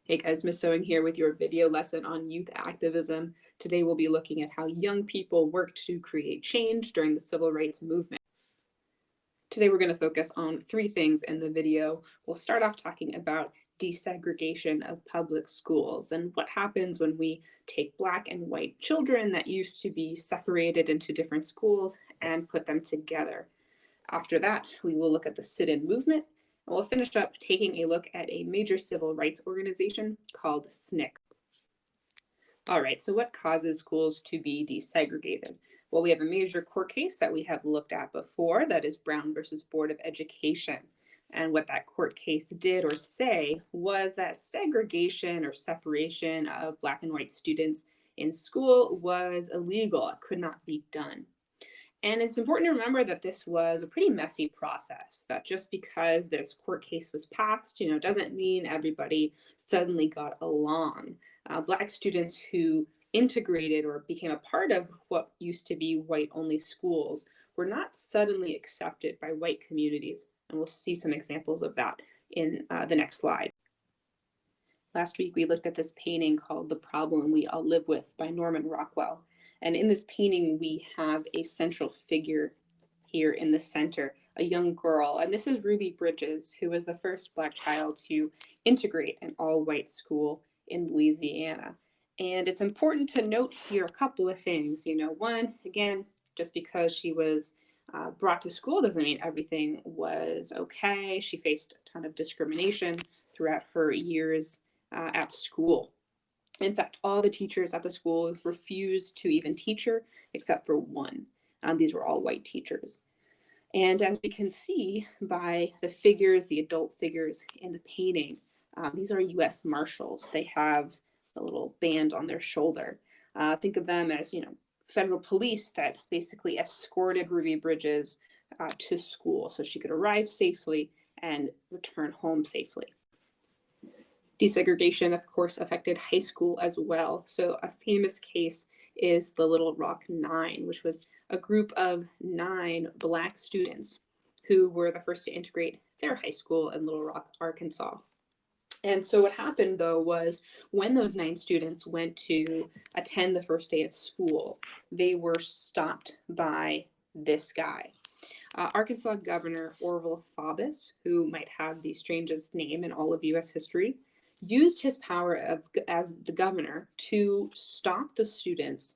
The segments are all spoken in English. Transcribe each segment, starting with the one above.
Hey guys, Miss Sewing here with your video lesson on youth activism. Today we'll be looking at how young people worked to create change during the civil rights movement. Today we're going to focus on three things in the video. We'll start off talking about desegregation of public schools and what happens when we take Black and white children that used to be separated into different schools and put them together. After that, we will look at the sit-in movement. And we'll finish up taking a look at a major civil rights organization called SNCC. All right, so what causes schools to be desegregated? Well, we have a major court case that we have looked at before, that is Brown versus Board of Education. And what that court case did or say was that segregation or separation of Black and white students in school was illegal. It could not be done. And it's important to remember that this was a pretty messy process, that just because this court case was passed, doesn't mean everybody suddenly got along. Black students who integrated or became a part of what used to be white-only schools were not suddenly accepted by white communities. And we'll see some examples of that in the next slide. Last week, we looked at this painting called The Problem We All Live With by Norman Rockwell. And in this painting, we have a central figure here in the center, a young girl. And this is Ruby Bridges, who was the first Black child to integrate an all-white school in Louisiana. And it's important to note here a couple of things. One, again, just because she was brought to school doesn't mean everything was okay. She faced a ton of discrimination throughout her years at school. In fact, all the teachers at the school refused to even teach her except for one. These were all white teachers. And as we can see by the figures, the adult figures in the painting, these are U.S. Marshals. They have a little band on their shoulder. Think of them as, federal police that basically escorted Ruby Bridges to school so she could arrive safely and return home safely. Desegregation, of course, affected high school as well. So a famous case is the Little Rock Nine, which was a group of 9 Black students who were the first to integrate their high school in Little Rock, Arkansas. And so what happened, though, was when those 9 students went to attend the first day of school, they were stopped by this guy. Arkansas Governor Orville Faubus, who might have the strangest name in all of U.S. history, used his power as the governor to stop the students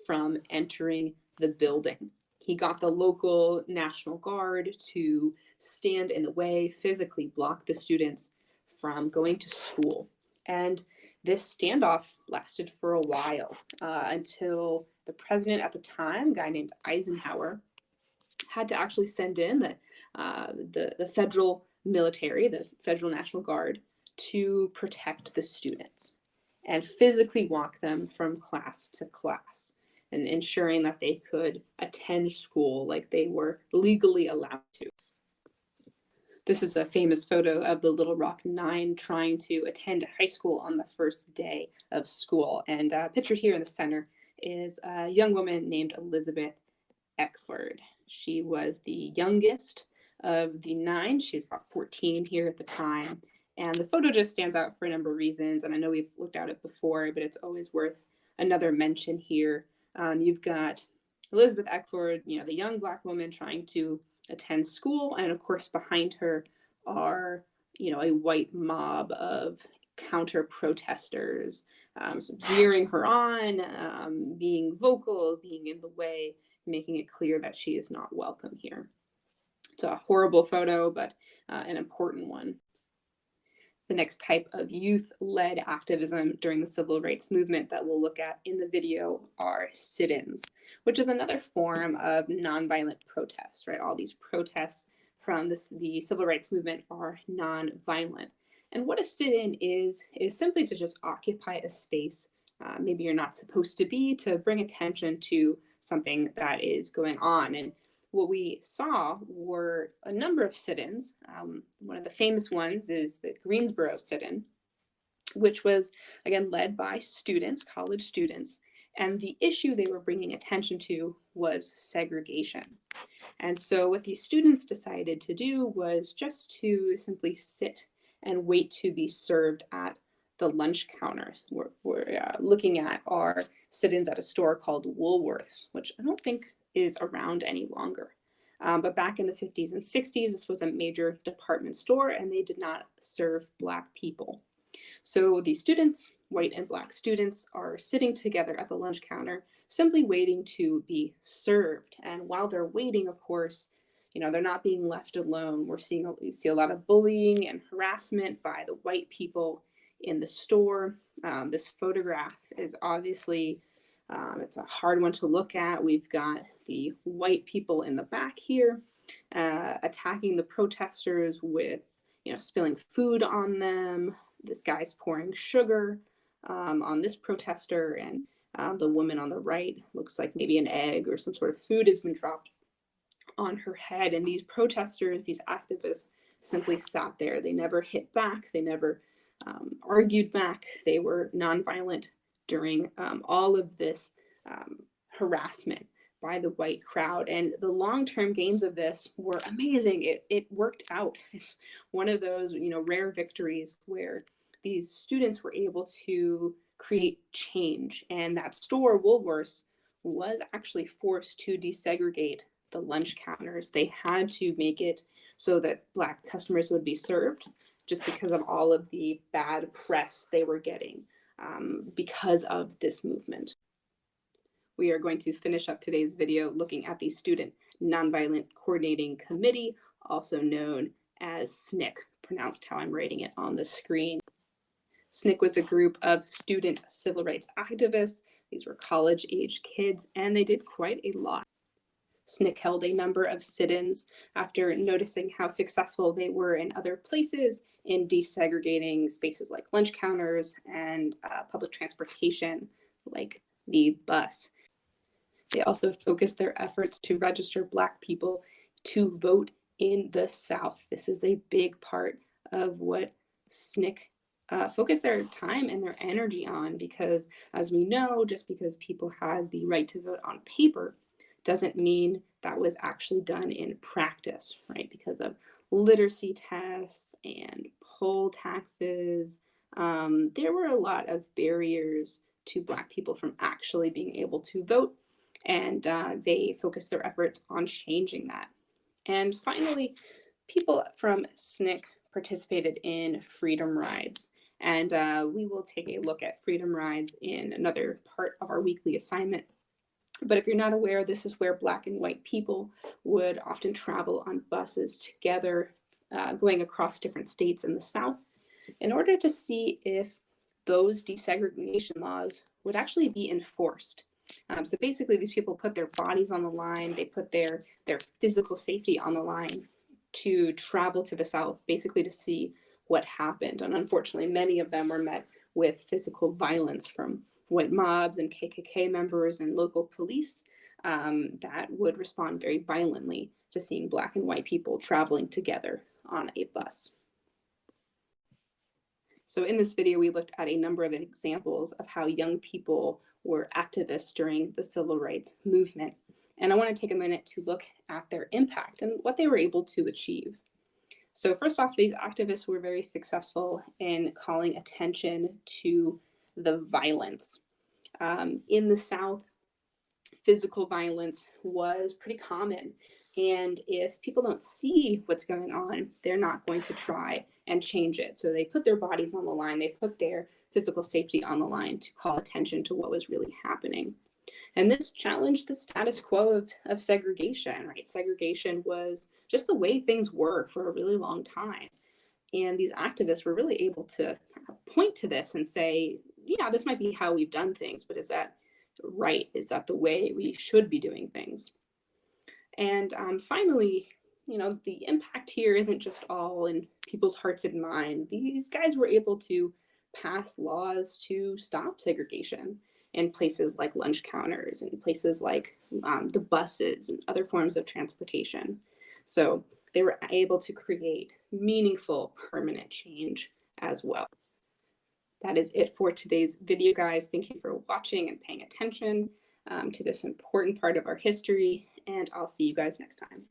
from entering the building. He got the local National Guard to stand in the way, physically block the students from going to school. And this standoff lasted for a while until the president at the time, a guy named Eisenhower, had to actually send in the federal military, the Federal National Guard, to protect the students and physically walk them from class to class and ensuring that they could attend school like they were legally allowed to. This is a famous photo of the Little Rock Nine trying to attend high school on the first day of school. And pictured here in the center is a young woman named Elizabeth Eckford. She was the youngest of the 9. She was about 14 here at the time. And the photo just stands out for a number of reasons. And I know we've looked at it before, but it's always worth another mention here. You've got Elizabeth Eckford, the young Black woman trying to attend school. And of course, behind her are, a white mob of counter protesters, jeering her on, being vocal, being in the way, making it clear that she is not welcome here. It's a horrible photo, but an important one. The next type of youth-led activism during the civil rights movement that we'll look at in the video are sit-ins, which is another form of nonviolent protest, right? All these protests from the civil rights movement are nonviolent. And what a sit-in is simply to just occupy a space, maybe you're not supposed to be, to bring attention to something that is going on. And what we saw were a number of sit-ins. One of the famous ones is the Greensboro sit-in, which was, again, led by students, college students. And the issue they were bringing attention to was segregation. And so what these students decided to do was just to simply sit and wait to be served at the lunch counters. We're looking at our sit-ins at a store called Woolworths, which I don't think is around any longer. But back in the 50s and 60s, this was a major department store, and they did not serve Black people. So the students, white and Black students, are sitting together at the lunch counter, simply waiting to be served. And while they're waiting, of course, they're not being left alone. We see a lot of bullying and harassment by the white people in the store. This photograph is obviously, it's a hard one to look at. We've got the white people in the back here attacking the protesters with, spilling food on them. This guy's pouring sugar on this protester, and the woman on the right looks like maybe an egg or some sort of food has been dropped on her head. And these protesters, these activists, simply sat there. They never hit back. They never argued back. They were nonviolent during all of this harassment by the white crowd. And the long-term gains of this were amazing. It worked out. It's one of those, rare victories where these students were able to create change. And that store, Woolworths, was actually forced to desegregate the lunch counters. They had to make it so that Black customers would be served, just because of all of the bad press they were getting because of this movement. We are going to finish up today's video looking at the Student Nonviolent Coordinating Committee, also known as SNCC, pronounced how I'm writing it on the screen. SNCC was a group of student civil rights activists. These were college-age kids, and they did quite a lot. SNCC held a number of sit-ins after noticing how successful they were in other places in desegregating spaces like lunch counters and public transportation like the bus. They also focused their efforts to register Black people to vote in the South. This is a big part of what SNCC focused their time and their energy on, because as we know, just because people had the right to vote on paper doesn't mean that was actually done in practice, right? Because of literacy tests and poll taxes, there were a lot of barriers to Black people from actually being able to vote, and they focused their efforts on changing that. And finally, people from SNCC participated in freedom rides, and we will take a look at freedom rides in another part of our weekly assignment. But if you're not aware, this is where Black and white people would often travel on buses together, going across different states in the South, in order to see if those desegregation laws would actually be enforced. So basically, these people put their bodies on the line, they put their physical safety on the line to travel to the South, basically to see what happened. And unfortunately, many of them were met with physical violence from white mobs and KKK members and local police that would respond very violently to seeing Black and white people traveling together on a bus. So in this video, we looked at a number of examples of how young people were activists during the civil rights movement. And I want to take a minute to look at their impact and what they were able to achieve. So first off, these activists were very successful in calling attention to the violence. In the South, physical violence was pretty common. And if people don't see what's going on, they're not going to try and change it. So they put their bodies on the line, they put their physical safety on the line to call attention to what was really happening. And this challenged the status quo of segregation, right? Segregation was just the way things were for a really long time. And these activists were really able to point to this and say, yeah, this might be how we've done things, but is that right? Is that the way we should be doing things? And finally, the impact here isn't just all in people's hearts and minds. These guys were able to pass laws to stop segregation in places like lunch counters and places like the buses and other forms of transportation. So they were able to create meaningful, permanent change as well. That is it for today's video, guys. Thank you for watching and paying attention to this important part of our history, and I'll see you guys next time.